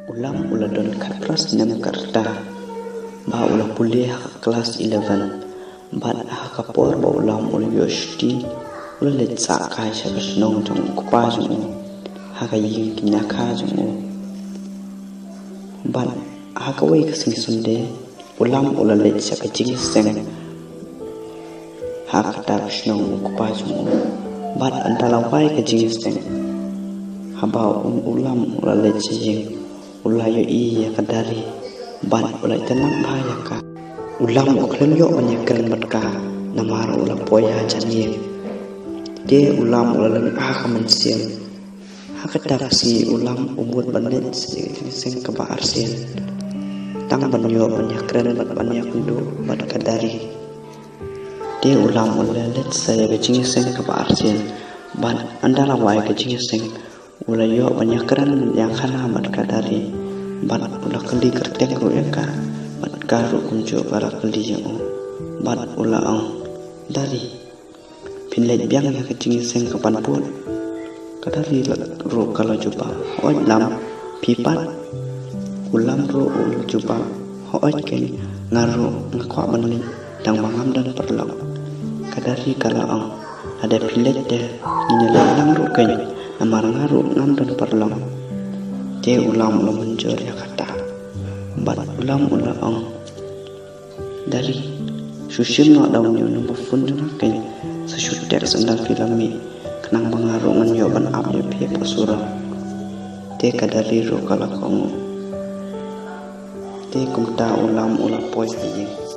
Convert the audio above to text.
Ulam uladon katras nem karta ba ulah kuliah kelas 11 ban kapor ba ulam ul yoshti ul letsa kai shakas nong jong kupa jong haka yin kinaka jong ban haka wei kasing sunde ulam ul letsa ka jing seng haka ta shnong kupa jong ban antala wai ka jing seng haba ulam ul letsa jing ulayo iya kadari ban ulai tenang bahaya ka ulam uklen yo banyakan matka namara ulam poya janie de ulam ulan ka mensiam hakata si ulam umur banet sing ka ba arsen tang banyo banyakan banyak ndo ban kadari de ulam ulan let saya bejing sing ka ba arsen ban andala wai ka jing sing ulayo banyakan yang kana mat kadari ban ulah kali kertek ro ya ka ban karo kunjo para kali yang ban ulah dari pinlet biang ya kecing seng kapan pun kadari ro kalau coba oi lam pipat ulam ro coba oi ken ngaro ngakwa banli dang mangam dan perlok kadari kalau ada pinlet deh nyelang ro ken amar ngaro ngam dan perlok de ulam mencuri kata bat ulam dari susun nak daunnya nombor phone nak kain sesudah sendal filmi kenang pengaruhan yoban abnya pihak pasura de kadari ro kalau kamu de kumta ulam pois aja.